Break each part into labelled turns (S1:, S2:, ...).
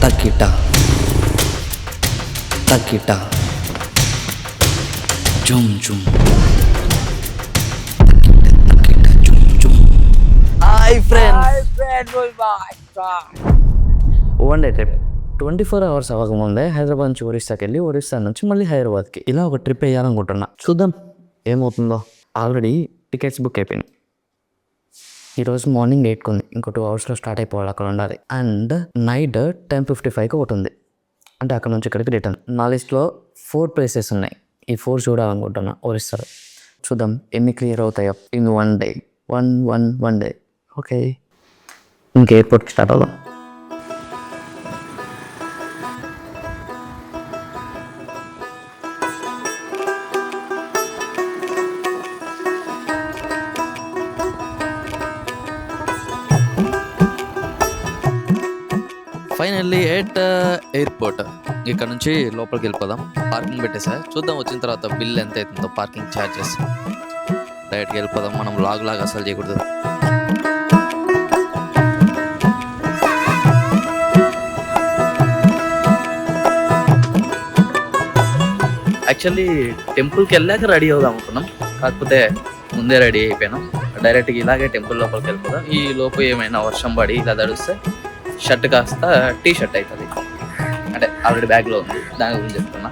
S1: తకిట తకిట జుమ్ జుమ్ తకిట జుమ్ జుమ్. Hi friends, one day trip 24 hours అవ్వకముందే హైదరాబాద్ నుంచి ఒరిస్సాకి వెళ్ళి ఒరిస్సా నుంచి మళ్ళీ హైదరాబాద్కి ఇలా ఒక ట్రిప్ వేయాలనుకుంటున్నా. చూద్దాం ఏమవుతుందో. ఆల్రెడీ టికెట్స్ బుక్ అయిపోయినాయి. ఈరోజు మార్నింగ్ 8కి ఉంది, ఇంకో 2 hours స్టార్ట్ అయిపోవాలి, అక్కడ ఉండాలి. అండ్ నైట్ 10:55కి ఒకటి ఉంది, అంటే అక్కడ నుంచి ఇక్కడికి రిటర్న్. నా లిస్ట్లో 4 places ఉన్నాయి. ఈ 4 చూడాలనుకుంటున్నా ఒరిస్సాలో. చూద్దాం ఎన్ని క్లియర్ అవుతాయో ఇన్ వన్ డే. ఓకే, ఇంక ఎయిర్పోర్ట్కి స్టార్ట్ అవుదాం. Finally at airport. ఇక్కడ నుంచి లోపలికి వెళ్ళిపోదాం. పార్కింగ్ పెట్టేసా, చూద్దాం వచ్చిన తర్వాత బిల్ ఎంత అవుతుందో, పార్కింగ్ ఛార్జెస్. డైరెక్ట్గా వెళ్ళిపోదాం. మనం లాగ్ అసలు చేయకూడదు. యాక్చువల్లీ టెంపుల్కి వెళ్ళాక రెడీ అవుదాం అనుకున్నాం, కాకపోతే ముందే రెడీ అయిపోయాను. డైరెక్ట్గా ఇలాగే టెంపుల్ లోపలికి వెళ్ళిపోదాం. ఈ లోపు ఏమైనా వర్షం పడి ఇలా తడిస్తే షర్ట్ కాస్త టీ షర్ట్ అవుతుంది. అంటే ఆల్రెడీ బ్యాగ్లో ఉంది, దాని గురించి చెప్తున్నా.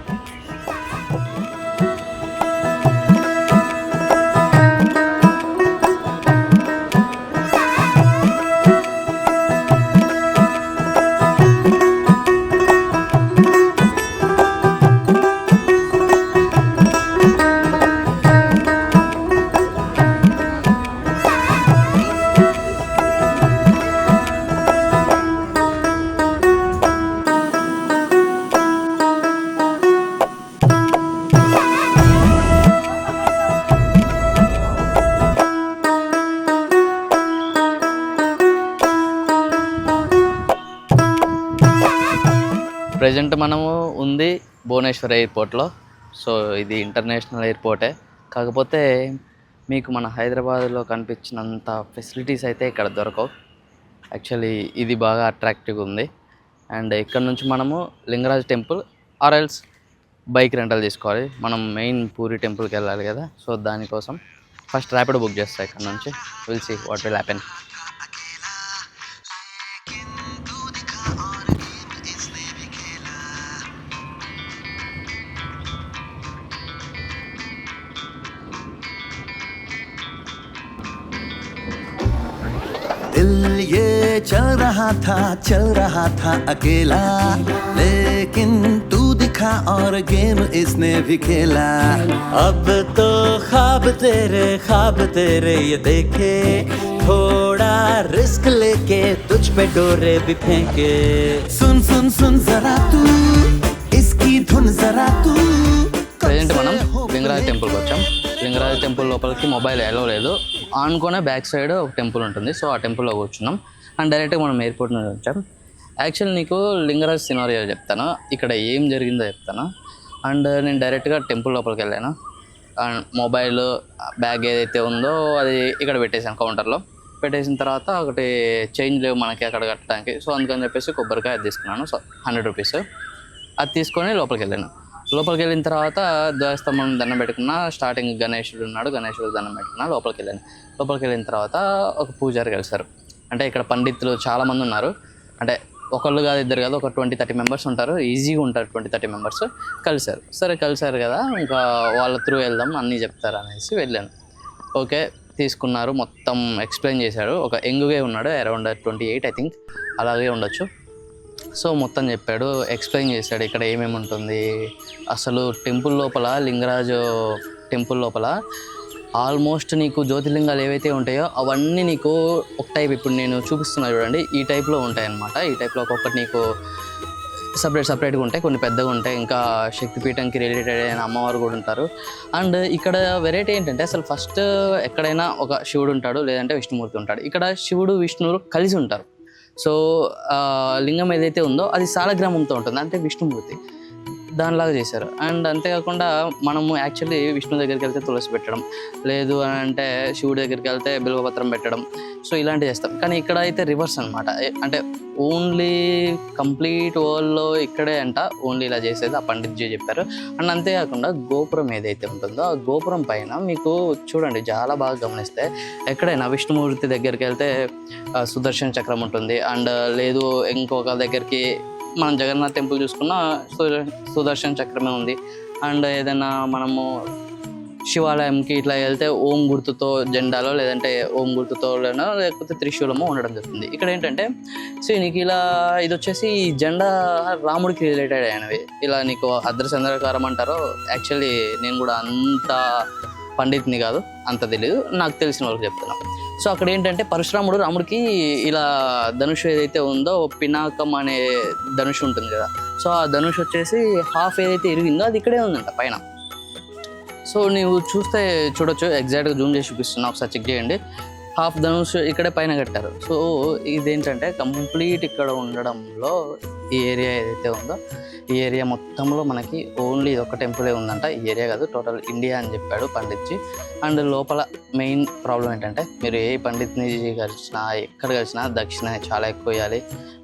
S1: ప్రజెంట్ మనము ఉంది భువనేశ్వర్ ఎయిర్పోర్ట్లో. సో ఇది ఇంటర్నేషనల్ ఎయిర్పోర్టే, కాకపోతే మీకు మన హైదరాబాద్లో కనిపించినంత ఫెసిలిటీస్ అయితే ఇక్కడ దొరకవు. యాక్చువల్లీ ఇది బాగా అట్రాక్టివ్గా ఉంది. అండ్ ఇక్కడ నుంచి మనము లింగరాజ్ టెంపుల్ ఆర్ఎల్స్ బైక్ రెంటల్ తీసుకోవాలి. మనం మెయిన్ పూరి టెంపుల్కి వెళ్ళాలి కదా, సో దానికోసం ఫస్ట్ ర్యాపిడో బుక్ చేస్తాను ఇక్కడ నుంచి. Will see what will happen.
S2: दिल ये चल रहा था अकेला, लेकिन तू दिखा और गेम इसने भी खेला. अब तो ख्वाब तेरे ये देखे, थोड़ा रिस्क लेके तुझ पे डोरे भी फेंके. सुन जरा तू इसकी धुन जरा तू.
S1: ప్రజెంట్ మనం లింగరాజ్ టెంపుల్కి వచ్చాం. లింగరాజ్ టెంపుల్ లోపలికి మొబైల్ అలో లేదు. ఆనుకునే బ్యాక్ సైడ్ ఒక టెంపుల్ ఉంటుంది, సో ఆ టెంపుల్లో కూర్చున్నాం. అండ్ డైరెక్ట్గా మనం ఎయిర్పోర్ట్ నుంచి వచ్చాం. యాక్చువల్లీ నీకు లింగరాజ్ సినారియో చెప్తాను, ఇక్కడ ఏం జరిగిందో చెప్తాను. అండ్ నేను డైరెక్ట్గా టెంపుల్ లోపలికి వెళ్ళాను. అండ్ మొబైల్ బ్యాగ్ ఏదైతే ఉందో అది ఇక్కడ పెట్టేసాను, కౌంటర్లో పెట్టేసిన తర్వాత ఒకటి చేంజ్ లేవు మనకి అక్కడ కట్టడానికి. సో అందుకని చెప్పేసి కొబ్బరికాయ అది తీసుకున్నాను. సో 100 rupees అది తీసుకొని లోపలికి వెళ్ళాను. లోపలికి వెళ్ళిన తర్వాత ధ్వజస్తంభం దండం పెట్టుకున్నా. స్టార్టింగ్ గణేశుడు ఉన్నాడు, గణేశుడు దండం పెట్టుకున్నా. లోపలికి వెళ్ళాను. లోపలికి వెళ్ళిన తర్వాత ఒక పూజారి కలిశారు. అంటే ఇక్కడ పండితులు చాలామంది ఉన్నారు. అంటే ఒకళ్ళు కాదు, ఇద్దరు కాదు, ఒక 20-30 members ఉంటారు. ఈజీగా ఉంటారు 20-30 members. కలిశారు. సరే కలిశారు కదా, ఇంకా వాళ్ళ త్రూ వెళ్దాం అన్నీ చెప్తారు అనేసి వెళ్ళాను. ఓకే తీసుకున్నారు, మొత్తం ఎక్స్ప్లెయిన్ చేశాడు. ఒక యంగ్గా ఉన్నాడు, అరౌండ్ 28 I think అలాగే ఉండొచ్చు. సో మొత్తం చెప్పాడు, ఎక్స్ప్లెయిన్ చేశాడు ఇక్కడ ఏమేమి ఉంటుంది. అసలు టెంపుల్ లోపల, లింగరాజు టెంపుల్ లోపల ఆల్మోస్ట్ నీకు జ్యోతిర్లింగాలు ఏవైతే ఉంటాయో అవన్నీ నీకు ఒక టైప్, ఇప్పుడు నేను చూపిస్తున్నా చూడండి, ఈ టైప్లో ఉంటాయి అన్నమాట. ఈ టైప్లో ఒక్కొక్కటి నీకు సపరేట్గా ఉంటాయి, కొన్ని పెద్దగా ఉంటాయి. ఇంకా శక్తిపీఠంకి రిలేటెడ్ అయిన అమ్మవారు కూడా ఉంటారు. అండ్ ఇక్కడ వెరైటీ ఏంటంటే అసలు ఫస్ట్ ఎక్కడైనా ఒక శివుడు ఉంటాడు, లేదంటే విష్ణుమూర్తి ఉంటాడు. ఇక్కడ శివుడు విష్ణువులు కలిసి ఉంటారు. సో లింగం ఏదైతే ఉందో అది సాలగ్రామంతో ఉంటుంది, అంటే విష్ణుమూర్తి. దానిలాగా చేశారు. అండ్ అంతేకాకుండా మనము యాక్చువల్లీ విష్ణు దగ్గరికి వెళ్తే తులసి పెట్టడం, లేదు అని అంటే శివుడి దగ్గరికి వెళ్తే బిల్వపత్రం పెట్టడం, సో ఇలాంటివి చేస్తాం. కానీ ఇక్కడ అయితే రివర్స్ అనమాట. అంటే ఓన్లీ కంప్లీట్ వరల్డ్లో ఇక్కడే అంట ఓన్లీ ఇలా చేసేది ఆ పండిత్జీ చెప్పారు. అండ్ అంతేకాకుండా గోపురం ఏదైతే ఉంటుందో ఆ గోపురం పైన మీకు చూడండి చాలా బాగా గమనిస్తే ఎక్కడైనా విష్ణుమూర్తి దగ్గరికి వెళ్తే సుదర్శన చక్రం ఉంటుంది. అండ్ లేదు ఇంకొక దగ్గరికి మనం జగన్నాథ్ టెంపుల్ చూసుకున్న సుదర్శన చక్రమే ఉంది. అండ్ ఏదైనా మనము శివాలయంకి ఇట్లా వెళ్తే ఓం గుర్తుతో జెండాలో లేదంటే ఓం గుర్తుతోనో లేకపోతే త్రిశూలమో ఉండడం జరుగుతుంది. ఇక్కడ ఏంటంటే సో నీకు ఇలా ఇది వచ్చేసి ఈ జెండా రాముడికి రిలేటెడ్ అయినవి. ఇలా నీకు అర్ధచంద్రాకారం అంటారో, యాక్చువల్లీ నేను కూడా అంత పండితుని కాదు, అంత తెలియదు, నాకు తెలిసిన వాళ్ళకి చెప్తున్నాను. సో అక్కడ ఏంటంటే పరశురాముడు రాముడికి ఇలా ధనుషు ఏదైతే ఉందో పినాకం అనే ధనుషు ఉంటుంది కదా, సో ఆ ధనుషు వచ్చేసి హాఫ్ ఏదైతే ఇరిగిందో అది ఇక్కడే ఉందంట పైన. సో నీవు చూస్తే చూడొచ్చు, ఎగ్జాక్ట్గా జూమ్ చేసి చూపిస్తున్నా, ఒకసారి చెక్ చేయండి. హాఫ్ ధనుష్ ఇక్కడే పైన కట్టారు. సో ఇదేంటంటే కంప్లీట్ ఇక్కడ ఉండడంలో ఈ ఏరియా ఏదైతే ఉందో ఈ ఏరియా మొత్తంలో మనకి ఓన్లీ ఒక టెంపులే ఉందంట. ఈ ఏరియా కాదు, టోటల్ ఇండియా అని చెప్పాడు పండిత్జీ. అండ్ లోపల మెయిన్ ప్రాబ్లం ఏంటంటే మీరు ఏ పండిత్ని కలిసినా ఎక్కడ కలిసినా దక్షిణ చాలా ఎక్కువ ఇవ్వాలి.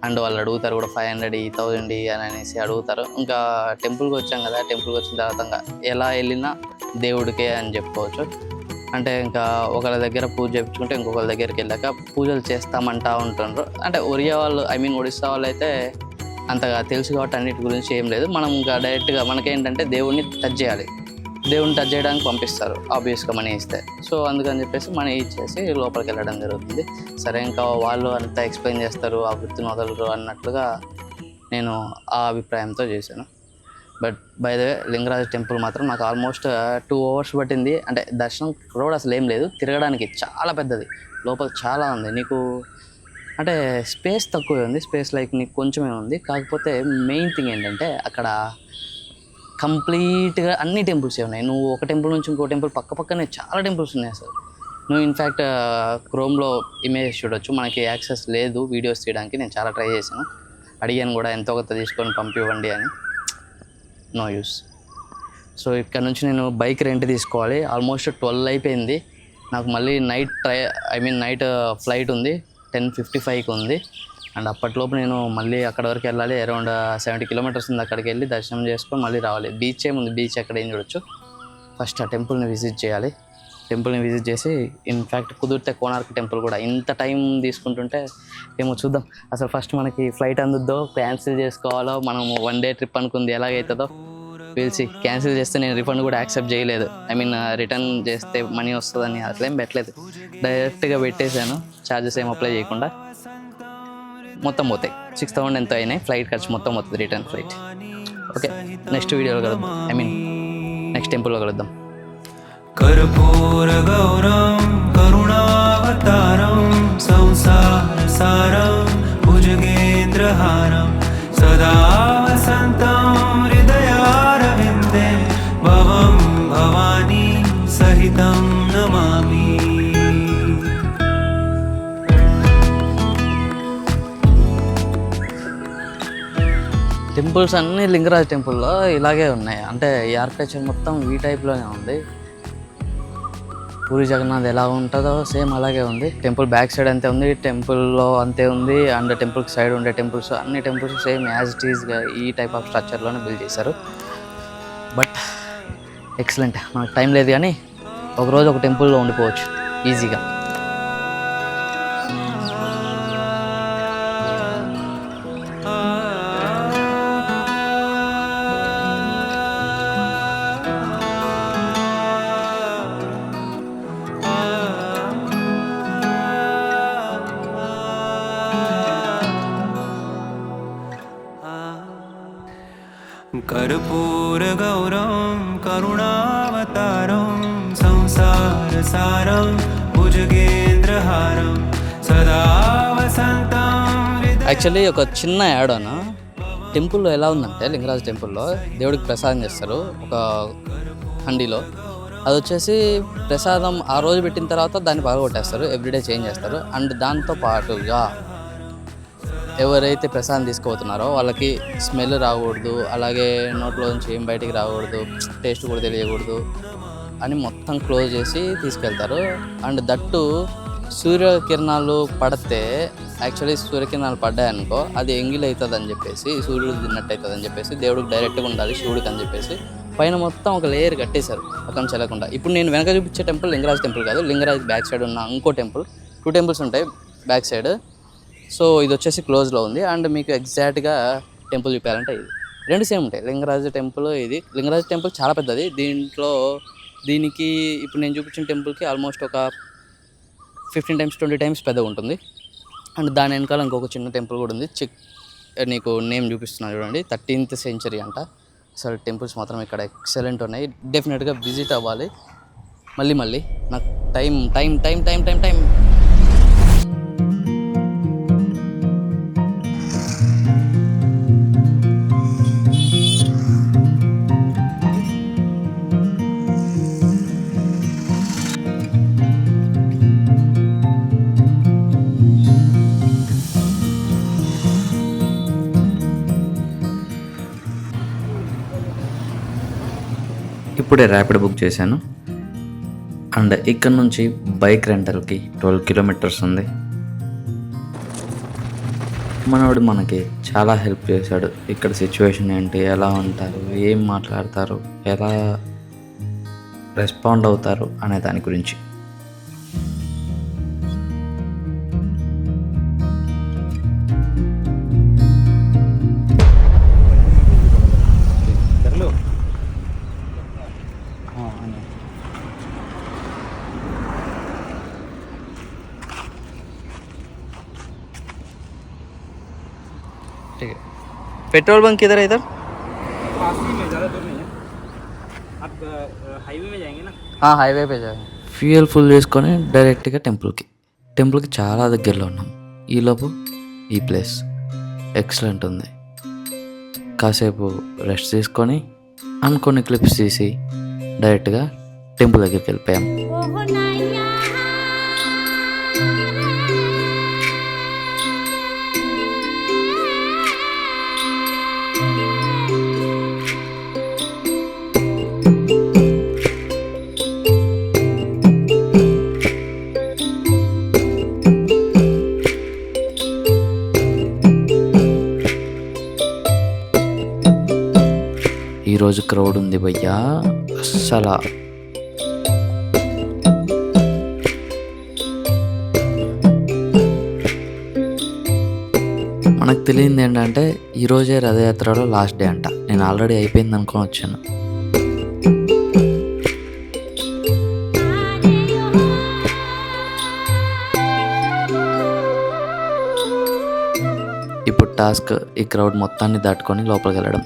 S1: అండ్ వాళ్ళు అడుగుతారు కూడా 500 1000 అని అనేసి అడుగుతారు. ఇంకా టెంపుల్కి వచ్చాం కదా, టెంపుల్కి వచ్చిన తర్వాత ఇంకా ఎలా వెళ్ళినా దేవుడికే అని చెప్పుకోవచ్చు. అంటే ఇంకా ఒకళ్ళ దగ్గర పూజ చేయించుకుంటే ఇంకొకళ్ళ దగ్గరికి వెళ్ళాక పూజలు చేస్తామంటా ఉంటుండ్రు. అంటే ఒరియా వాళ్ళు ఒడిస్సా వాళ్ళు అయితే అంతగా తెలుసు కాబట్టి అన్నిటి గురించి ఏం లేదు. మనం ఇంకా డైరెక్ట్గా మనకేంటంటే దేవుడిని టచ్ చేయాలి, దేవుడిని టచ్ చేయడానికి పంపిస్తారు ఆబ్వియస్గా మనీ ఇస్తే. సో అందుకని చెప్పేసి మనీ ఇచ్చేసి లోపలికి వెళ్ళడం జరుగుతుంది. సరే ఇంకా వాళ్ళు అంతా ఎక్స్ప్లెయిన్ చేస్తారు, ఆ వృత్తిని వదలరు అన్నట్లుగా నేను ఆ అభిప్రాయంతో చేశాను. But by the way Lingaraj temple మాత్రం నాకు ఆల్మోస్ట్ 2 hours పట్టింది. అంటే దర్శనం రోడ్ అసలు ఏం లేదు, తిరగడానికి చాలా పెద్దది, లోపల చాలా ఉంది. నీకు అంటే స్పేస్ తక్కువే ఉంది, స్పేస్ లైక్ నీకు కొంచెమే ఉంది. కాకపోతే మెయిన్ థింగ్ ఏంటంటే అక్కడ కంప్లీట్గా అన్ని టెంపుల్సే ఉన్నాయి. నువ్వు ఒక టెంపుల్ నుంచి ఇంకో టెంపుల్ పక్కనే చాలా టెంపుల్స్ ఉన్నాయి అసలు. నువ్వు ఇన్ఫ్యాక్ట్ క్రోమ్లో ఇమేజెస్ చూడొచ్చు. మనకి యాక్సెస్ లేదు వీడియోస్ తీయడానికి, నేను చాలా ట్రై చేశాను, అడిగాను కూడా ఎంతో కొంత తీసుకొని పంపివ్వండి అని, నో యూస్. సో ఇక్కడ నుంచి నేను బైక్ రెంట్ తీసుకోవాలి. ఆల్మోస్ట్ 12 అయిపోయింది. నాకు మళ్ళీ నైట్ ఫ్లైట్ ఉంది, 10:55కి ఉంది. అండ్ అప్పట్లోపు నేను మళ్ళీ అక్కడ వరకు వెళ్ళాలి. అరౌండ్ 70 kilometers ఉంది. అక్కడికి వెళ్ళి దర్శనం చేసుకొని మళ్ళీ రావాలి. బీచ్ ఏముంది, బీచ్ అక్కడ ఏం చూడొచ్చు. ఫస్ట్ ఆ టెంపుల్ని విజిట్ చేయాలి. టెంపుల్ని విజిట్ చేసి ఇన్ఫ్యాక్ట్ కుదిరితే కోనార్క్ టెంపుల్ కూడా. ఇంత టైం తీసుకుంటుంటే ఏమో చూద్దాం. అసలు ఫస్ట్ మనకి ఫ్లైట్ అందుద్దో క్యాన్సిల్ చేసుకోవాలో, మనం 1 day ట్రిప్ అనుకుంది ఎలాగవుతుందో పిలిచి క్యాన్సిల్ చేస్తే నేను రిఫండ్ కూడా యాక్సెప్ట్ చేయలేదు. రిటర్న్ చేస్తే మనీ వస్తుందని అట్లేం పెట్టలేదు, డైరెక్ట్గా పెట్టేశాను. ఛార్జెస్ ఏం అప్లై చేయకుండా మొత్తం పోతాయి. 6000 ఎంతో అయినాయి, ఫ్లైట్ ఖర్చు మొత్తం అవుతుంది, రిటర్న్ ఫ్లైట్. ఓకే, నెక్స్ట్ వీడియోలో కలుద్దాం, నెక్స్ట్ టెంపుల్లో కలుద్దాం.
S3: कर्पूर गौरम करुणावतारम संसार सारम भुजगेन्द्रहारम सदा वसन्तं हृदयारविन्दे भवं भवानी सहितं नमामि.
S1: టెంపుల్స్ అన్నీ లింగరాజ్ టెంపుల్లో ఇలాగే ఉన్నాయి. అంటే ఈ ఆర్కిటెక్చర్ మొత్తం ఈ టైప్లోనే ఉంది. పూరి జగన్నాథ్ ఎలా ఉంటుందో సేమ్ అలాగే ఉంది. టెంపుల్ బ్యాక్ సైడ్ అంతే ఉంది, టెంపుల్లో అంతే ఉంది. అండ్ టెంపుల్కి సైడ్ ఉండే టెంపుల్స్ అన్ని టెంపుల్స్ సేమ్ యాజ్ ఇట్ ఈస్గా ఈ టైప్ ఆఫ్ స్ట్రక్చర్లోనే బిల్డ్ చేశారు. But excellent. మనకు టైం లేదు కానీ ఒకరోజు ఒక టెంపుల్లో ఉండిపోవచ్చు ఈజీగా.
S3: कर्पूर गौरम करुणावतारम संसार सारम भुजगेन्द्रहारम सदा वसन्तं
S1: యాక్చువల్లీ ఒక చిన్న యాడ్ అన్న, టెంపుల్లో ఎలా ఉందంటే లింగరాజ్ టెంపుల్లో దేవుడికి ప్రసాదం చేస్తారు ఒక హండీలో. అది వచ్చేసి ప్రసాదం ఆ రోజు పెట్టిన తర్వాత దాన్ని పగలగొట్టేస్తారు, ఎవ్రీడే చేంజ్ చేస్తారు. అండ్ దాంతో పాటుగా ఎవరైతే ప్రసాదం తీసుకుపోతున్నారో వాళ్ళకి స్మెల్ రాకూడదు, అలాగే నోట్లో నుంచి ఏం బయటికి రాకూడదు, టేస్ట్ కూడా తెలియకూడదు అని మొత్తం క్లోజ్ చేసి తీసుకెళ్తారు. అండ్ దట్టు సూర్యకిరణాలు పడితే యాక్చువల్లీ సూర్యకిరణాలు పడ్డాయనుకో అది ఎంగిల్ అవుతుంది అని చెప్పేసి, సూర్యుడు తిన్నట్టు అవుతుంది అని చెప్పేసి, దేవుడికి డైరెక్ట్గా ఉండాలి శివుడికి అని చెప్పేసి పైన మొత్తం ఒక లేయర్ కట్టేశారు పక్కన చెల్లకుండా. ఇప్పుడు నేను వెనక చూపించే టెంపుల్ లింగరాజ్ టెంపుల్ కాదు, లింగరాజ్ బ్యాక్ సైడ్ ఉన్న ఇంకో టెంపుల్. 2 టెంపుల్స్ ఉంటాయి బ్యాక్ సైడ్. సో ఇది వచ్చేసి క్లోజ్లో ఉంది. అండ్ మీకు ఎగ్జాక్ట్గా టెంపుల్ చూపించాలంటే ఇది 2 సేమ్ ఉంటాయి. లింగరాజ్ టెంపుల్ ఇది. లింగరాజ్ టెంపుల్ చాలా పెద్దది. దీనికి ఇప్పుడు నేను చూపించిన టెంపుల్కి ఆల్మోస్ట్ ఒక 15 times 20 times పెద్దగా ఉంటుంది. అండ్ దాని వెనకాల ఇంకొక చిన్న టెంపుల్ కూడా ఉంది. నీకు నేమ్ చూపిస్తున్నాను చూడండి, 13th century అంట. అసలు టెంపుల్స్ మాత్రం ఇక్కడ ఎక్సలెంట్ ఉన్నాయి. డెఫినెట్గా విజిట్ అవ్వాలి మళ్ళీ. నాకు టైం
S4: ఇప్పుడే ర్యాపిడ్ బుక్ చేశాను. అండ్ ఇక్కడ నుంచి బైక్ రెంటల్కి 12 kilometers ఉంది. మనోడు మనకి చాలా హెల్ప్ చేశాడు. ఇక్కడ సిచ్యువేషన్ ఏంటి, ఎలా ఉంటారు, ఏం మాట్లాడతారు, ఎలా రెస్పాండ్ అవుతారు అనే దాని గురించి.
S1: पेट्रोल बंक किधर है इधर?
S5: पास ही में, ज़्यादा दूर नहीं है. आप हाईवे में जाएंगे ना?
S1: हाँ हाईवे पे जाए.
S4: ఫ్యూయల్ ఫుల్ చేసుకొని డైరెక్ట్గా టెంపుల్కి చాలా దగ్గరలో ఉన్నాం. ఈలోపు ఈ ప్లేస్ ఎక్సలెంట్ ఉంది. కాసేపు రెస్ట్ తీసుకొని అనుకోని క్లిప్స్ తీసి డైరెక్ట్గా టెంపుల్ దగ్గరికి వెళ్ళిపోయాం. ఈరోజు క్రౌడ్ ఉంది భయ్యా అస్సలా. మనకు తెలియంది ఏంటంటే ఈరోజే రథయాత్రలో లాస్ట్ డే అంట. నేను ఆల్రెడీ అయిపోయింది అనుకొని వచ్చాను. ఇప్పుడు టాస్క్ ఈ క్రౌడ్ మొత్తాన్ని దాటుకొని లోపలికి వెళ్ళడం.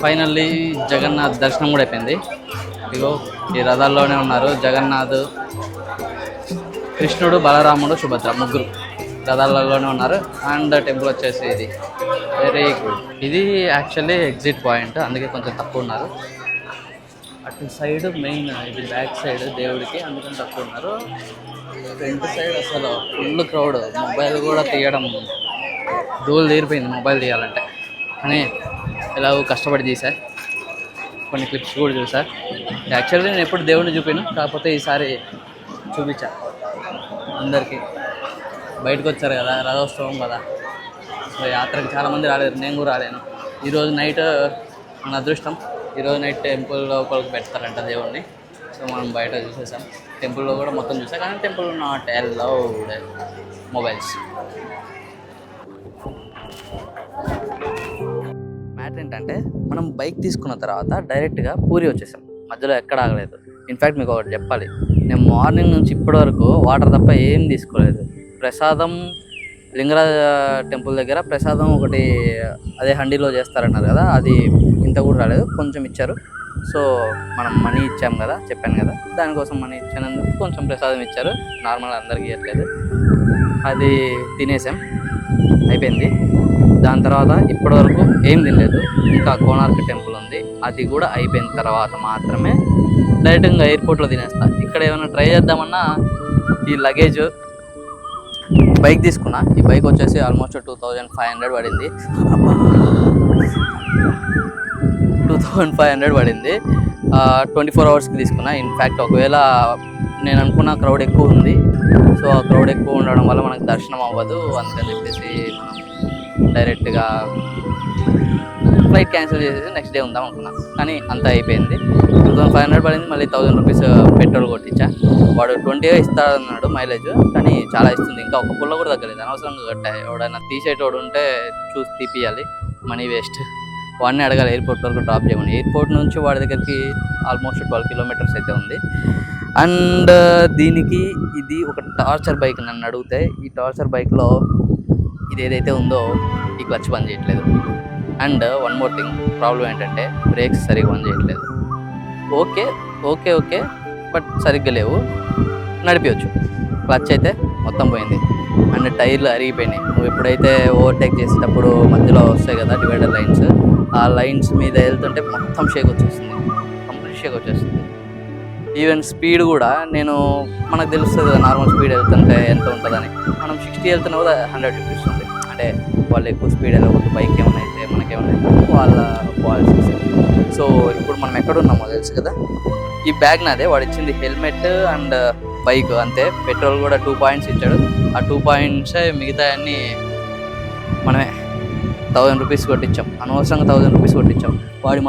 S1: ఫైనల్లీ జగన్నాథ్ దర్శనం కూడా అయిపోయింది. ఇగో ఈ రథాల్లోనే ఉన్నారు జగన్నాథ్, కృష్ణుడు, బలరాముడు, సుభద్ర ముగ్గురు రథాలలోనే ఉన్నారు. అండ్ టెంపుల్ వచ్చేసి ఇది వెరీ గుడ్. ఇది యాక్చువల్లీ ఎగ్జిట్ పాయింట్, అందుకే కొంచెం తక్కువ ఉన్నారు. అటు సైడ్ మెయిన్ ఇది బ్యాక్ సైడ్ దేవుడికి, అందుకని తక్కువ ఉన్నారు. ఫ్రంట్ సైడ్ అసలు ఫుల్ క్రౌడ్. మొబైల్ కూడా తీయడం దూలు తీరిపోయింది మొబైల్ తీయాలంటే, కానీ ఎలాగో కష్టపడి తీసా. కొన్ని క్లిప్స్ కూడా చూసా. యాక్చువల్లీ నేను ఎప్పుడు దేవుడిని చూపాను, కాకపోతే ఈసారి చూపించా అందరికీ. బయటకు వచ్చారు కదా, రథోత్సవం కదా, సో యాత్రకి చాలామంది రాలేరు, నేను కూడా రాలేను. ఈరోజు నైట్ మన అదృష్టం, ఈరోజు నైట్ టెంపుల్ లోపలికి పెడతారంట దేవుడిని. సో మనం బయట చూసేసాం. టెంపుల్లో కూడా మొత్తం చూసాం, కానీ temple not allowed mobiles. Matter ఏంటంటే మనం బైక్ తీసుకున్న తర్వాత డైరెక్ట్గా పూరి వచ్చేసాం, మధ్యలో ఎక్కడ ఆగలేదు. ఇన్ఫ్యాక్ట్ మీకు ఒకటి చెప్పాలి, నేను మార్నింగ్ నుంచి ఇప్పటి వరకు వాటర్ తప్ప ఏం తీసుకోలేదు. ప్రసాదం లింగరాజ టెంపుల్ దగ్గర ప్రసాదం ఒకటి అదే హండీలో చేస్తారన్నారు కదా, అది ఇంత కూడా రాలేదు, కొంచెం ఇచ్చారు. సో మనం మనీ ఇచ్చాం కదా, చెప్పాను కదా, దానికోసం మనీ ఇచ్చినందుకు కొంచెం ప్రసాదం ఇచ్చారు, నార్మల్ అందరికీ ఇవ్వట్లేదు. అది తినేసాం, అయిపోయింది. దాని తర్వాత ఇప్పటివరకు ఏం తినలేదు. ఇంకా కోణార్క్ టెంపుల్ ఉంది, అది కూడా అయిపోయిన తర్వాత మాత్రమే డైరెక్ట్గా ఎయిర్పోర్ట్లో తినేస్తా. ఇక్కడ ఏమైనా ట్రై చేద్దామన్నా ఈ లగేజ్, బైక్ తీసుకున్నా, ఈ బైక్ వచ్చేసి ఆల్మోస్ట్ 2500 పడింది. 2500 పడింది. 24 అవర్స్కి తీసుకున్నా. ఇన్ఫ్యాక్ట్ ఒకవేళ నేను అనుకున్న క్రౌడ్ ఎక్కువ ఉంది, సో ఆ క్రౌడ్ ఎక్కువ ఉండడం వల్ల మనకు దర్శనం అవ్వదు, అందుకని చెప్పేసి మనం డైరెక్ట్గా ఫ్లైట్ క్యాన్సిల్ చేసేసి నెక్స్ట్ డే ఉందాం అనుకున్నా. కానీ అంతా అయిపోయింది. 2500 పడింది, మళ్ళీ 1000 రూపీస్ పెట్రోల్ కొట్టించా. వాడు 20 ఇస్తాడన్నాడు మైలేజ్, కానీ చాలా ఇస్తుంది. ఇంకా ఒక పుల్ల కూడా తగ్గలేదు, అనవసరంగా కట్టా. ఎవడైనా తీసేటోడు ఉంటే చూసి తీపియాలి, మనీ వేస్ట్. వాడిని అడగాలి ఎయిర్పోర్ట్ వరకు డ్రాప్ చేయమని. ఎయిర్పోర్ట్ నుంచి వాడి దగ్గరికి ఆల్మోస్ట్ 12 కిలోమీటర్స్ అయితే ఉంది. అండ్ దీనికి ఇది ఒక టార్చర్ బైక్. నన్ను అడిగితే ఈ టార్చర్ బైక్లో ఇది ఏదైతే ఉందో ఈ క్లచ్ పని చేయట్లేదు. And one more thing, problem ఏంటంటే బ్రేక్స్ సరిగ్గా పని చేయట్లేదు. ఓకే ఓకే ఓకే బట్ సరిగ్గా లేవు, నడిపించచ్చు. క్లచ్ అయితే మొత్తం పోయింది. అండ్ టైర్లు అరిగిపోయినాయి. నువ్వు ఎప్పుడైతే ఓవర్టేక్ చేసేటప్పుడు మధ్యలో వస్తాయి కదా డివైడర్ లైన్స్, ఆ లైన్స్ మీద వెళ్తుంటే మొత్తం షేక్ వచ్చేస్తుంది, కంప్లీట్ షేక్ వచ్చేస్తుంది. ఈవెన్ స్పీడ్ కూడా నేను, మనకు తెలుస్తుంది కదా నార్మల్ స్పీడ్ వెళ్తుంటే ఎంత ఉంటుందని. మనం 60 వెళ్తున్నా కూడా 100 చూపిస్తుంది. అంటే వాళ్ళు ఎక్కువ స్పీడ్ వెళ్ళకూడదు, బైక్ ఏమైనా అయితే మనకేమైనా అయితే వాళ్ళ పాలసీస్. సో ఇప్పుడు మనం ఎక్కడ ఉన్నామో తెలుసు కదా, ఈ బ్యాగ్ నాదే. వాడు ఇచ్చింది హెల్మెట్ అండ్ బైక్ అంతే. పెట్రోల్ కూడా 2 పాయింట్స్ ఇచ్చాడు. ఆ 2 పాయింట్స్ మిగతా అన్నీ మనమే 1000 రూపీస్ కొట్టించాం, అనవసరంగా 1000 రూపీస్ కొట్టించాం. వాడి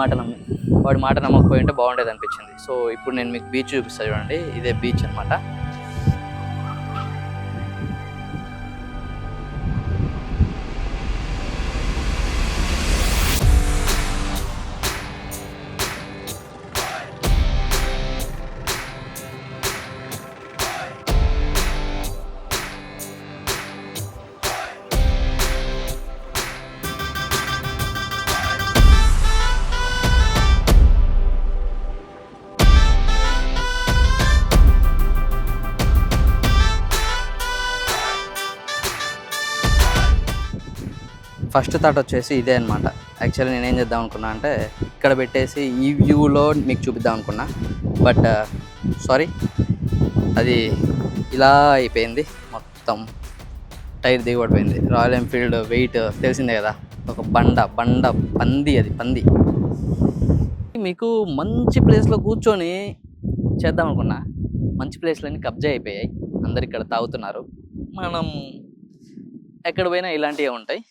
S1: మాట నమ్మకపోయి ఉంటే బాగుండేది అనిపించింది. సో ఇప్పుడు నేను మీకు బీచ్ చూపిస్తాను చూడండి, ఇదే బీచ్ అనమాట. ఫస్ట్ థాట్ వచ్చేసి ఇదే అనమాట. యాక్చువల్లీ నేనేం చేద్దాం అనుకున్నా అంటే ఇక్కడ పెట్టేసి ఈ వ్యూలో మీకు చూపిద్దాం అనుకున్నా, బట్ సారీ, అది ఇలా అయిపోయింది. మొత్తం టైర్ దిగబడిపోయింది. రాయల్ ఎన్ఫీల్డ్ వెయిట్ తెలిసిందే కదా, ఒక బండ పంది, అది పంది. మీకు మంచి ప్లేస్లో కూర్చొని చేద్దాం అనుకున్నా, మంచి ప్లేస్లన్నీ కబ్జా అయిపోయాయి, అందరు ఇక్కడ తాగుతున్నారు. మనం ఎక్కడ పోయినా ఇలాంటివే ఉంటాయి.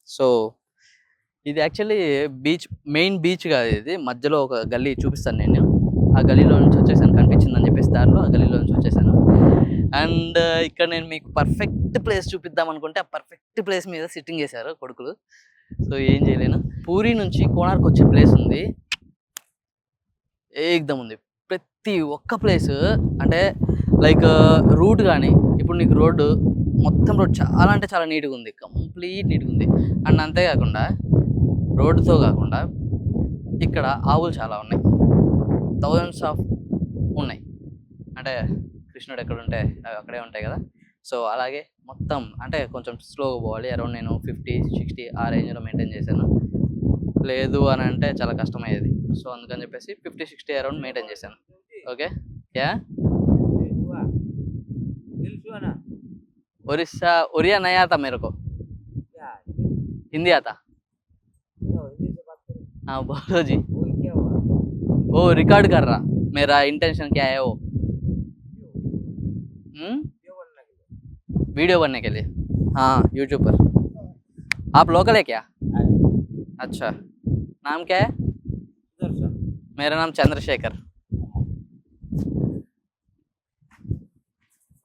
S1: సో ఇది యాక్చువల్లీ బీచ్, మెయిన్ బీచ్ కాదు ఇది, మధ్యలో ఒక గల్లీ చూపిస్తాను నేను. ఆ గల్లీలో నుంచి వచ్చేసాను, కనిపించిందని చెప్పేసి దారిలో ఆ గల్లీలో నుంచి వచ్చేసాను. అండ్ ఇక్కడ నేను మీకు పర్ఫెక్ట్ ప్లేస్ చూపిద్దాం అనుకుంటే ఆ పర్ఫెక్ట్ ప్లేస్ మీద సిట్టింగ్ చేశారు కొడుకులు. సో ఏం చేయలేను. పూరి నుంచి కోణార్క్ వచ్చే ప్లేస్ ఉంది, ఏకదం ఉంది. ప్రతి ఒక్క ప్లేస్ అంటే లైక్ రూట్ కానీ, ఇప్పుడు నీకు రోడ్డు మొత్తం రోడ్ చాలా అంటే చాలా నీట్గా ఉంది, కంప్లీట్ నీట్గా ఉంది. అండ్ అంతేకాకుండా రోడ్డుతో కాకుండా ఇక్కడ ఆవులు చాలా ఉన్నాయి, థౌజండ్స్ ఆఫ్ ఉన్నాయి. అంటే కృష్ణుడు ఎక్కడ ఉంటే అవి అక్కడే ఉంటాయి కదా. సో అలాగే మొత్తం అంటే కొంచెం స్లోగా పోవాలి. అరౌండ్ నేను 50-60 ఆ రేంజ్లో మెయింటైన్ చేశాను. లేదు అని అంటే చాలా కష్టమయ్యేది. సో అందుకని చెప్పేసి 50-60 అరౌండ్ మెయింటైన్ చేశాను. ఓకే యా उड़ीसा उड़िया नहीं आता मेरे को, हिंदी आता। हाँ बोलो जी। वो रिकॉर्ड कर रहा, मेरा इंटेंशन क्या है वो वीडियो बनने के लिए। हाँ यूट्यूब पर। आप लोकल है क्या? अच्छा, नाम क्या है? मेरा नाम चंद्रशेखर।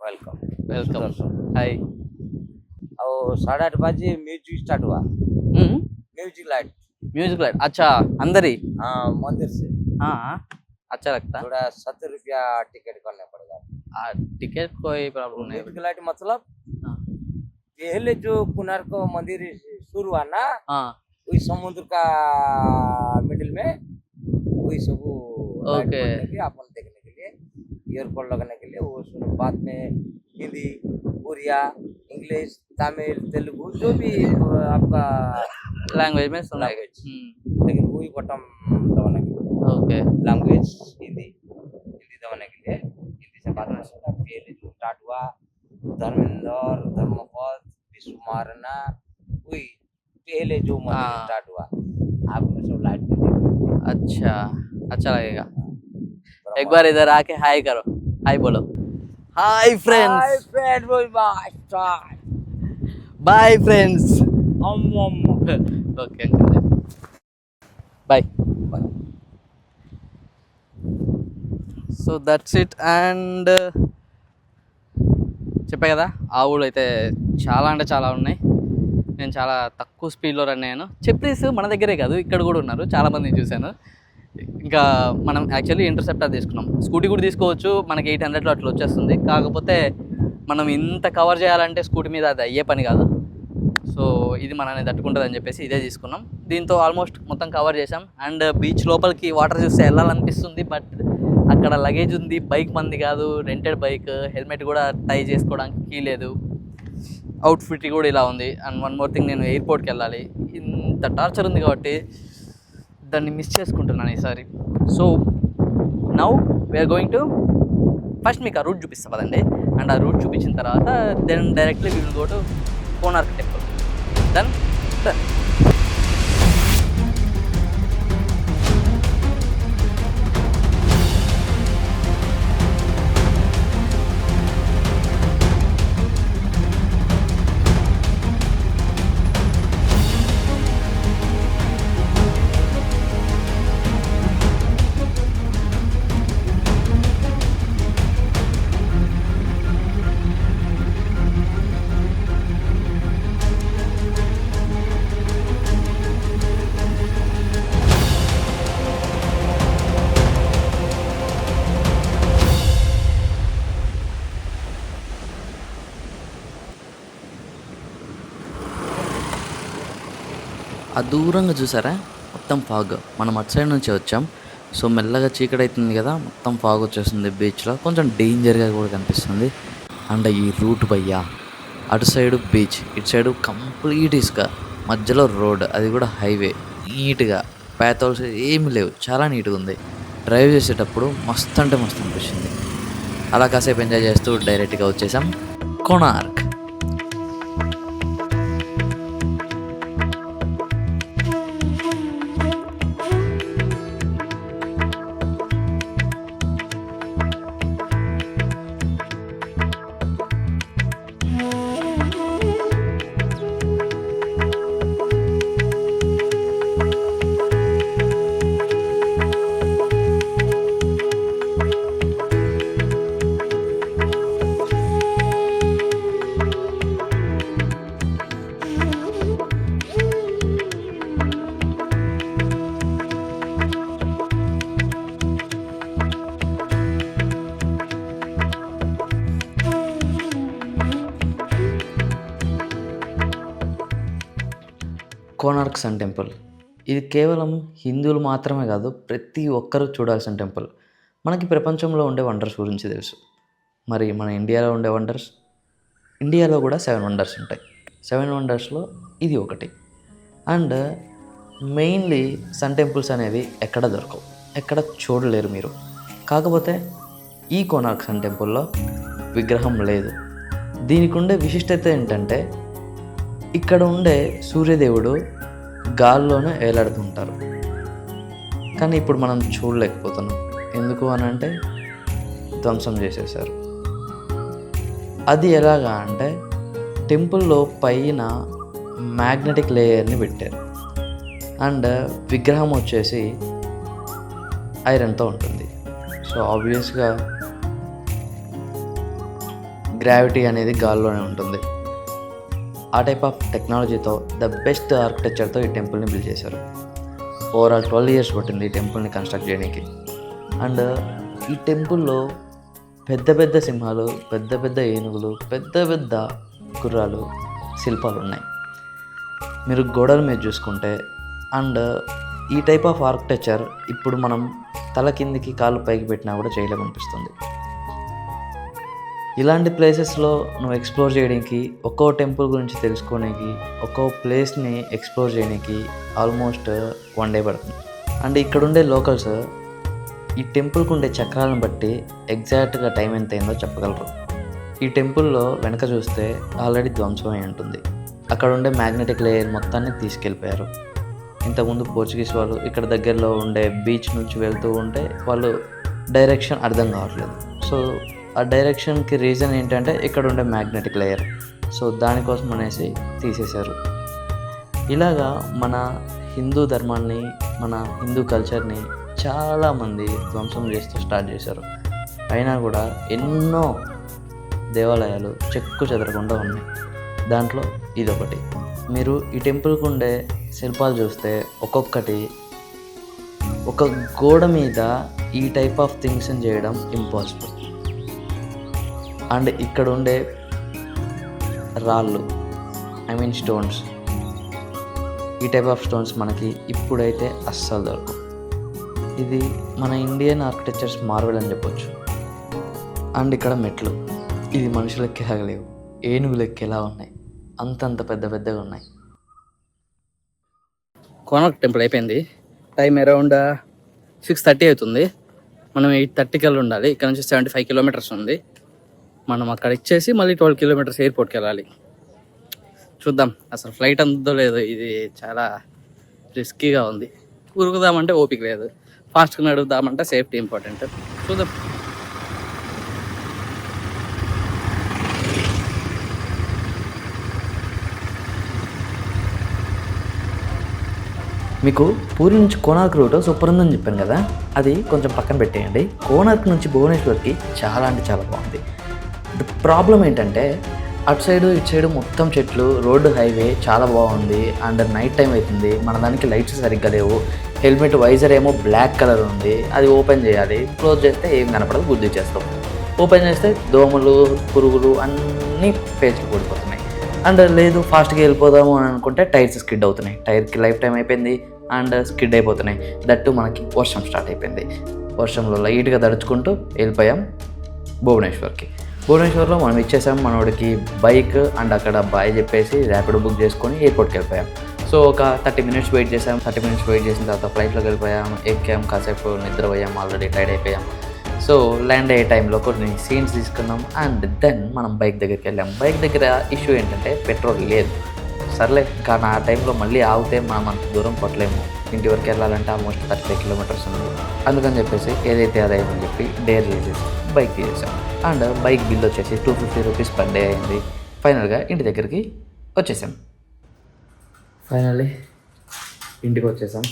S6: Welcome
S1: welcome. हाय।
S6: और 8:30 बजे म्यूजिक स्टार्ट हुआ, म्यूजिक लाइट
S1: म्यूजिक लाइट अच्छा अंदर ही
S6: हाँ मंदिर से
S1: हाँ अच्छा लगता है।
S6: थोड़ा 70 रुपया टिकट करना पड़ेगा।
S1: टिकट कोई प्रॉब्लम नहीं।
S6: म्यूजिक लाइट मतलब
S1: हाँ
S6: पहले जो कोणार्क मंदिर शुरू हुआ ना,
S1: हाँ
S6: वही समुद्र का मिडिल में वही सब लाइट
S1: ओके।
S6: पड़ने के अपन देखने के लिए ईयरफोन लगने के लिए वो सुनो। बाद में हिंदी, उड़िया, इंग्लिश, तमिल, तेलुगु जो भी आपका
S1: लैंग्वेज में सुना
S6: लैंग्वेज, लेकिन वही बटन दबाने के लिए
S1: ओके
S6: लैंग्वेज हिंदी दबाने के लिए हिंदी से बात करना होगा। पहले जो स्टार्ट हुआ धर्मेंद्र, धर्मपद, विश्वमारना, वही पहले जो मंदिर
S1: हाँ।
S6: स्टार्ट हुआ आपने सब लाइट में देखा।
S1: अच्छा अच्छा लगेगा। एक बार इधर आके हाय करो, हाय बोलो, हाय फ्रेंड्स,
S6: फ्रेंड बोल bye
S1: bye friends. Okay bye so that's it. And చెప్పా కదా ఆవులు అయితే చాలా అంటే చాలా ఉన్నాయి. నేను చాలా తక్కువ స్పీడ్లో రన్ అయ్యాను. చెప్రీస్ మన దగ్గరే కాదు ఇక్కడ కూడా ఉన్నారు, చాలామందిని చూశాను. ఇంకా మనం యాక్చువల్లీ ఇంటర్సెప్టర్ తీసుకున్నాం. స్కూటీ కూడా తీసుకోవచ్చు, మనకి 800లో అట్లా వచ్చేస్తుంది. కాకపోతే మనం ఇంత కవర్ చేయాలంటే స్కూటీ మీద అది అయ్యే పని కాదు. సో ఇది మనల్ని తట్టుకుంటుంది అని చెప్పేసి ఇదే తీసుకున్నాం. దీంతో ఆల్మోస్ట్ మొత్తం కవర్ చేసాం. అండ్ బీచ్ లోపలికి వాటర్ చూస్తే వెళ్ళాలనిపిస్తుంది, బట్ అక్కడ లగేజ్ ఉంది, బైక్ మంది కాదు, రెంటెడ్ బైక్, హెల్మెట్ కూడా టై చేసుకోవడానికి లేదు, అవుట్ఫిట్ కూడా ఇలా ఉంది. అండ్ వన్ మోర్ థింగ్, నేను ఎయిర్పోర్ట్కి వెళ్ళాలి. ఇంత టార్చర్ ఉంది కాబట్టి దాన్ని మిస్ చేసుకుంటున్నాను ఈసారి. So now we are going to first మీకు ఆ రూట్ చూపిస్తా పదండి. అండ్ ఆ రూట్ చూపించిన తర్వాత then directly we will go to Konark temple. Done? Done.
S4: ఆ దూరంగా చూసారా మొత్తం ఫాగ్. మనం అటు సైడ్ నుంచి వచ్చాం. సో మెల్లగా చీకటి అవుతుంది కదా, మొత్తం ఫాగ్ వచ్చేస్తుంది బీచ్లో. కొంచెం డేంజర్గా కూడా కనిపిస్తుంది. అండ్ ఈ రూట్ భయ్యా, అటు సైడు బీచ్, ఇటు సైడు కంప్లీట్ ఇసుక, మధ్యలో రోడ్, అది కూడా హైవే, నీట్గా ప్యాథోల్స్ ఏమీ లేవు, చాలా నీట్గా ఉంది. డ్రైవ్ చేసేటప్పుడు మస్తు అంటే మస్తు అనిపించింది. అలా కాసేపు ఎంజాయ్ చేస్తూ డైరెక్ట్గా వచ్చేసాం కోనార్క్. కోనార్క్ సన్ టెంపుల్ ఇది కేవలం హిందువులు మాత్రమే కాదు, ప్రతి ఒక్కరూ చూడాల్సిన టెంపుల్. మనకి ప్రపంచంలో ఉండే వండర్స్ గురించి తెలుసు. మరి మన ఇండియాలో ఉండే వండర్స్, ఇండియాలో కూడా 7 వండర్స్ ఉంటాయి. 7 వండర్స్లో ఇది ఒకటి. అండ్ మెయిన్లీ సన్ టెంపుల్స్ అనేవి ఎక్కడ దొరకవు, ఎక్కడ చూడలేరు మీరు. కాకపోతే ఈ కోనార్క్ సన్ టెంపుల్లో విగ్రహం లేదు. దీనికి ఉండే విశిష్టత ఏంటంటే ఇక్కడ ఉండే సూర్యదేవుడు గాల్లోనే వేలాడుతుంటారు. కానీ ఇప్పుడు మనం చూడలేకపోతున్నాం. ఎందుకు అని అంటే ధ్వంసం చేసేసారు. అది ఎలాగా అంటే టెంపుల్లో పైన మ్యాగ్నెటిక్ లేయర్ని పెట్టారు. అండ్ విగ్రహం వచ్చేసి ఐరన్తో ఉంటుంది. సో ఆబ్వియస్గా గ్రావిటీ అనేది గాల్లోనే ఉంటుంది. ఆ టైప్ ఆఫ్ టెక్నాలజీతో ద బెస్ట్ ఆర్కిటెక్చర్తో ఈ టెంపుల్ని బిల్డ్ చేశారు. ఓవరాల్ 12 years పట్టింది ఈ టెంపుల్ని కన్స్ట్రక్ట్ చేయడానికి. అండ్ ఈ టెంపుల్లో పెద్ద పెద్ద సింహాలు, పెద్ద పెద్ద ఏనుగులు, పెద్ద పెద్ద గుర్రాలు శిల్పాలు ఉన్నాయి మీరు గోడల మీద చూసుకుంటే. అండ్ ఈ టైప్ ఆఫ్ ఆర్కిటెక్చర్ ఇప్పుడు మనం తల కిందికి కాళ్ళు పైకి పెట్టినా కూడా చేయలేమనిపిస్తుంది. ఇలాంటి ప్లేసెస్లో నువ్వు ఎక్స్ప్లోర్ చేయడానికి, ఒక్కో టెంపుల్ గురించి తెలుసుకోవడానికి, ఒక్కో ప్లేస్ని ఎక్స్ప్లోర్ చేయడానికి ఆల్మోస్ట్ 1 day పడుతుంది. అండ్ ఇక్కడుండే లోకల్స్ ఈ టెంపుల్కి ఉండే చక్రాలను బట్టి ఎగ్జాక్ట్గా టైం ఎంత అయిందో చెప్పగలరు. ఈ టెంపుల్లో వెనక చూస్తే ఆల్రెడీ ధ్వంసమై ఉంటుంది. అక్కడ ఉండే మ్యాగ్నెటిక్ లేయర్ మొత్తాన్ని తీసుకెళ్ళిపోయారు. ఇంతకుముందు పోర్చుగీస్ వాళ్ళు ఇక్కడ దగ్గరలో ఉండే బీచ్ నుంచి వెళ్తూ ఉంటే వాళ్ళు డైరెక్షన్ అర్థం కావట్లేదు. సో ఆ డైరెక్షన్కి రీజన్ ఏంటంటే ఇక్కడ ఉండే మ్యాగ్నెటిక్ లేయర్. సో దానికోసం అనేసి తీసేశారు. ఇలాగా మన హిందూ ధర్మాన్ని, మన హిందూ కల్చర్ని చాలామంది ధ్వంసం చేస్తూ స్టార్ట్ చేశారు. అయినా కూడా ఎన్నో దేవాలయాలు చెక్కు చెదరకుండా ఉన్నాయి. దాంట్లో ఇదొకటి. మీరు ఈ టెంపుల్కి ఉండే శిల్పాలు చూస్తే ఒక్కొక్కటి ఒక గోడ మీద ఈ టైప్ ఆఫ్ థింగ్స్ని చేయడం ఇంపాసిబుల్. అండ్ ఇక్కడ ఉండే రాళ్ళు, స్టోన్స్, ఈ టైప్ ఆఫ్ స్టోన్స్ మనకి ఇప్పుడైతే అస్సలు దొరకవు. ఇది మన ఇండియన్ ఆర్కిటెక్చర్స్ మార్వెల్ అని చెప్పొచ్చు. అండ్ ఇక్కడ మెట్లు, ఇది మనుషులకి ఎక్కలేవు, ఏనుగులకి ఎలా ఉన్నాయి, అంతంత పెద్ద పెద్దగా ఉన్నాయి.
S1: కోనార్క్ టెంపుల్ అయిపోయింది. టైం అరౌండ్ 6:30 అవుతుంది. మనం 8:30 కల్లా ఉండాలి. ఇక్కడ నుంచి 75 kilometers ఉంది. మనం అక్కడ ఇచ్చేసి మళ్ళీ 12 kilometers ఎయిర్పోర్ట్కి వెళ్ళాలి. చూద్దాం అసలు ఫ్లైట్ అందుతో లేదు. ఇది చాలా రిస్కీగా ఉంది. ఉరుకుదామంటే ఓపిక లేదు, ఫాస్ట్గా నడుపుదామంటే సేఫ్టీ ఇంపార్టెంట్. చూద్దాం.
S4: మీకు పూరి నుంచి కోనార్క్ రూట్ సూపర్ ఉందని చెప్పాను కదా, అది కొంచెం పక్కన పెట్టేయండి. కోనార్క్ నుంచి భువనేశ్వర్కి చాలా అంటే చాలా బాగుంది. ద ప్రాబ్లం ఏంటంటే అటు సైడు ఇటు సైడు మొత్తం చెట్లు, రోడ్డు, హైవే చాలా బాగుంది. అండ్ నైట్ టైం అవుతుంది, మన దానికి లైట్స్ సరిగ్గా లేవు. హెల్మెట్ వైజర్ ఏమో బ్లాక్ కలర్ ఉంది, అది ఓపెన్ చేయాలి. క్లోజ్ చేస్తే ఏం కనపడదు, గుద్దు చేస్తాం. ఓపెన్ చేస్తే దోమలు, పురుగులు అన్నీ పేచులు పడిపోతున్నాయి. అండ్ లేదు ఫాస్ట్గా వెళ్ళిపోదాము అని అనుకుంటే టైర్స్ స్కిడ్ అవుతున్నాయి. టైర్కి లైఫ్ టైం అయిపోయింది అండ్ స్కిడ్ అయిపోతున్నాయి. దట్టు మనకి వర్షం స్టార్ట్ అయిపోయింది. వర్షంలో లైట్గా తడుచుకుంటూ వెళ్ళిపోయాం భువనేశ్వర్కి. భువనేశ్వర్లో మనం ఇచ్చేసాం మనోడికి బైక్. అండ్ అక్కడ బాయ్ చెప్పేసి ర్యాపిడో బుక్ చేసుకొని ఎయిర్పోర్ట్కి వెళ్ళిపోయాం. సో ఒక 30 minutes వెయిట్ చేసాం. 30 minutes వెయిట్ చేసిన తర్వాత ఫ్లైట్లోకి వెళ్ళిపోయాం. ఎక్కాం, కాసేపు నిద్రపోయాం, ఆల్రెడీ టైర్డ్ అయిపోయాం. సో ల్యాండ్ అయ్యే టైంలో కొన్ని సీన్స్ తీసుకున్నాం. అండ్ దెన్ మనం బైక్ దగ్గరికి వెళ్ళాం. బైక్ దగ్గర ఇష్యూ ఏంటంటే పెట్రోల్ లేదు. సర్లే కానీ ఆ టైంలో మళ్ళీ ఆగితే మనం అంత దూరం కొట్టలేము. ఇంటి వరకు వెళ్ళాలంటే ఆల్మోస్ట్ 35 kilometers ఉంది. అందుకని చెప్పేసి ఏదైతే అదైందని చెప్పి డేర్ చేసేసి బైక్ తీసేసాం. అండ్ బైక్ బిల్ వచ్చేసి 250 rupees per day అయింది. ఫైనల్గా ఇంటి దగ్గరికి వచ్చేసాం. ఫైనల్లీ ఇంటికి వచ్చేసాం.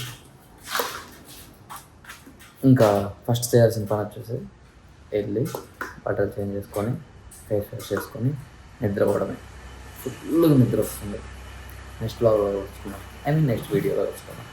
S4: ఇంకా ఫస్ట్ చేయాల్సిన పని వచ్చేసి వెళ్ళి బట్టలు చేంజ్ చేసుకొని ఫేస్ వాష్ చేసుకొని నిద్రపోవడమే. ఫుల్గా నిద్ర వస్తుంది. నెక్స్ట్ బ్లాగ్లో వస్తున్నాం, నెక్స్ట్ వీడియోలో వస్తున్నాం.